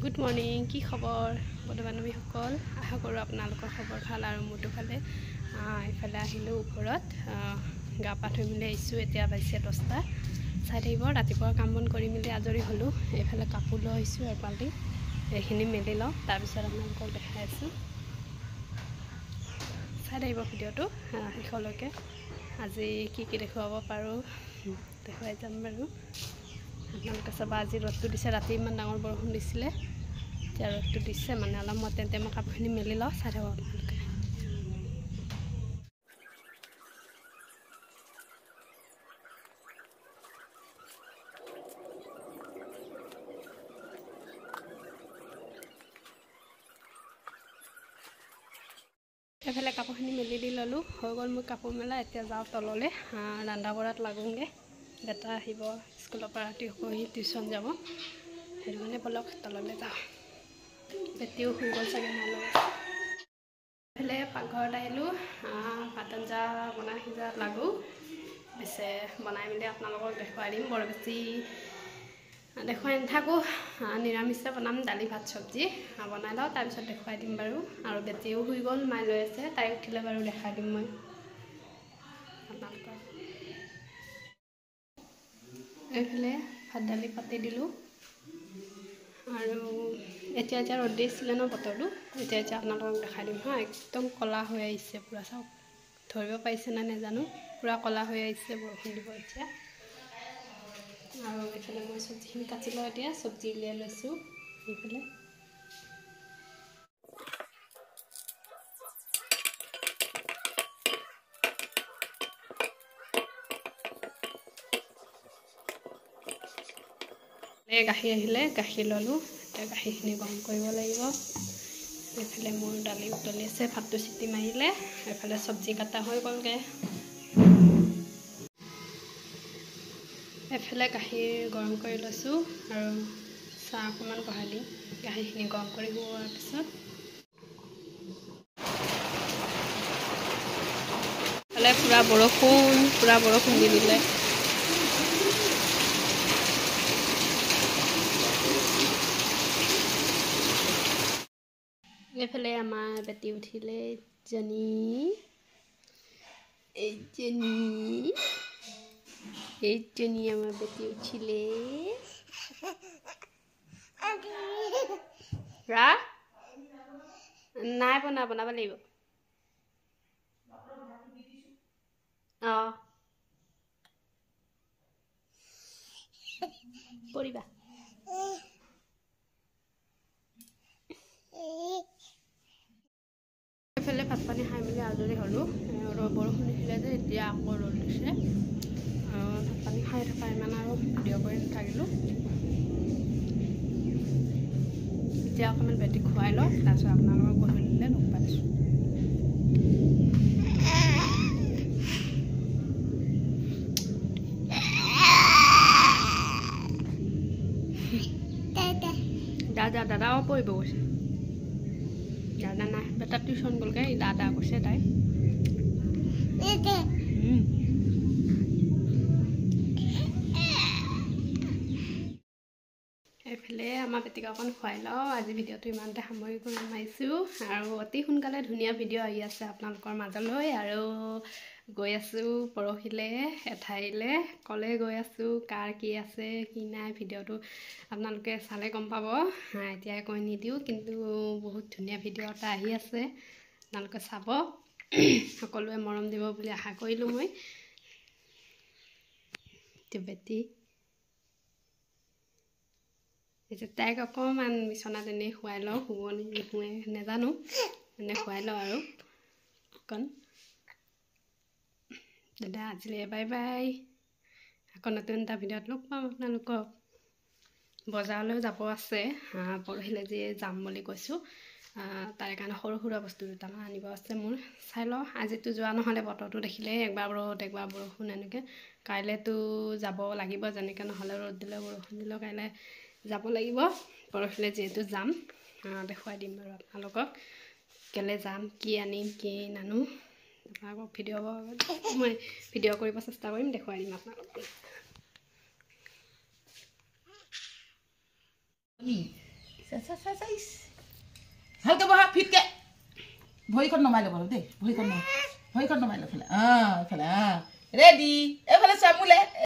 good morning কি খবৰ বন্ধু বান্ধৱীসকল আশা কৰোঁ আপোনালোকৰ খবৰ ভাল আৰু মোৰটো ভালে ইফালে আহিলোঁ ওপৰত গা পা ধুই মেলি আহিছোঁ এতিয়া বাজিছে 10টা চাই থাকিব ৰাতিপুৱা কাম বন কৰি মেলি আজৰি হ'লোঁ এইফালে কাপোৰ লৈ আহিছোঁ আৰু বাল্টি এইখিনি মেলি লওঁ তাৰপিছত আপোনালোকক দেখাই আছোঁ চাই থাকিব ভিডিঅ'টো শেষলৈকে আজি কি দেখুৱাব পাৰোঁ দেখুৱাই যাম বাৰু আপোনালোকে চাবা আজি ৰ'দটো দিছে ৰাতি ইমান ডাঙৰ বৰষুণ দিছিলে এতিয়া ৰ'দটো দিছে মানে অলপ মই তেন্তে মই কাপোৰখিনি মেলি লওঁ চাই থাকক আপোনালোকে এইফালে কাপোৰখিনি মেলি দি ল'লোঁ হৈ গ'ল মোৰ কাপোৰ মেলা এতিয়া যাওঁ তললৈ ৰন্ধা বঢ়াত লাগোঁগৈ বেটা আহিব স্কুলৰ পৰা ৰাতি সি টিউশ্যন যাব সেইটো কাৰণে ব'লক তললৈ যাওঁ বেটিও শুই গ'ল চাগে মোৰ লগত এইফালে পাকঘৰত আহিলোঁ ভাত আঞ্জা বনাই সিজাত লাগোঁ পিছে বনাই মেলি আপোনালোকক দেখুৱাই দিম বৰ বেছি দেখুৱাই নাথাকোঁ নিৰামিষে বনাম দালি ভাত চব্জি বনাই লওঁ তাৰপিছত দেখুৱাই দিম বাৰু আৰু বেটিও শুই গ'ল মায়ে লৈ আছে তাই উঠিলে বাৰু দেখাই দিম মই আপোনালোকক এইফালে ভাত দালি পাতি দিলোঁ আৰু এতিয়া ৰ'দ দিছিলে ন বতৰটো এতিয়া আপোনালোকক দেখাই দিম একদম ক'লা হৈ আহিছে পূৰা চাওক ধৰিব পাৰিছে নে নাজানো পূৰা ক'লা হৈ আহিছে বৰষুণ দিব এতিয়া আৰু এইফালে মই চব্জিখিনি কাটি লওঁ এতিয়া চব্জি উলিয়াই লৈছোঁ এইফালে গাখীৰ আহিলে গাখীৰ ল'লোঁ এতিয়া গাখীৰখিনি গৰম কৰিব লাগিব এইফালে মোৰ দালি উতলি আছে ভাতটো চিটি মাৰিলে এইফালে চব্জি কাটা হৈ গ'লগৈ এইফালে গাখীৰ গৰম কৰি লৈছোঁ আৰু চাহ অকণমান বহাই দিম গাখীৰখিনি গৰম কৰি হোৱাৰ পিছত এইফালে পূৰা বৰষুণ দি দিলে এইফালে আমাৰ বেটি উঠিলে এইজনী আমাৰ বেটি উঠিলে নাই বনাব লাগিব পৰিবা এইফালে ভাত পানী খাই মেলি আজৰি হ'লোঁ বৰষুণ দিছিলে যে এতিয়া আকৌ ৰ'দ দিছে ভাত পানী খাই থকা ইমান আৰু ভিডিঅ' কৰি নাথাকিলোঁ এতিয়া অকণমান বেটিক খুৱাই লওঁ তাৰপিছত আপোনালোকক গধূলিলৈ লগ পাইছোঁ দাদাও পৰিব গৈছে দাদা নাই বেটা টিউশ্যন গ'লগৈ দাদা কৈছে তাই এইফালে আমাৰ বেটিক অকণ খুৱাই লওঁ আজি ভিডিঅ'টো ইমানতে সামৰিব মাৰিছোঁ আৰু অতি সোনকালে ধুনীয়া ভিডিঅ' আহি আছে আপোনালোকৰ মাজলৈ আৰু গৈ আছোঁ পৰহিলৈ এঠাইলৈ ক'লে গৈ আছোঁ কাৰ কি আছে কি নাই ভিডিঅ'টো আপোনালোকে চালে গম পাব এতিয়াই কৈ নিদিওঁ কিন্তু বহুত ধুনীয়া ভিডিঅ' এটা আহি আছে আপোনালোকে চাব সকলোৱে মৰম দিব বুলি আশা কৰিলোঁ মই বেটি এতিয়া তাইক অকণমান বিচনাত এনেই শুৱাই লওঁ শুৱনি নুশুৱে নাজানো এনেই শুৱাই লওঁ আৰু অকণ দাদা আজিলৈ বাই বাই আকৌ নতুন এটা ভিডিঅ'ত লগ পাম আপোনালোকক বজাৰলৈ যাব আছে পৰহিলৈ যে যাম বুলি কৈছোঁ তাৰ কাৰণে সৰু সুৰা বস্তু দুটামান আনিব আছে মোৰ চাই লওঁ আজিতো যোৱা নহ'লে বতৰটো দেখিলে একবাৰ ৰ'দ একবাৰ বৰষুণ এনেকৈ কাইলৈতো যাব লাগিব যেনেকৈ নহ'লে ৰ'দ দিলে বৰষুণ দিলেও কাইলৈ যাব লাগিব পৰহিলৈ যিহেতু যাম দেখুৱাই দিম বাৰু আপোনালোকক কেলৈ যাম কি আনিম কি নানো আপোনালোকক মই ভিডিঅ' কৰিব চেষ্টা কৰিম দেখুৱাই দিম আপোনালোকক ভালকে বহা ফিটকে ভৰিখন নমাই ল'ব দেই ভৰিখন নমাই ল'ব এইফালে এইফালে ৰেডি এইফালে চোৱা মোলে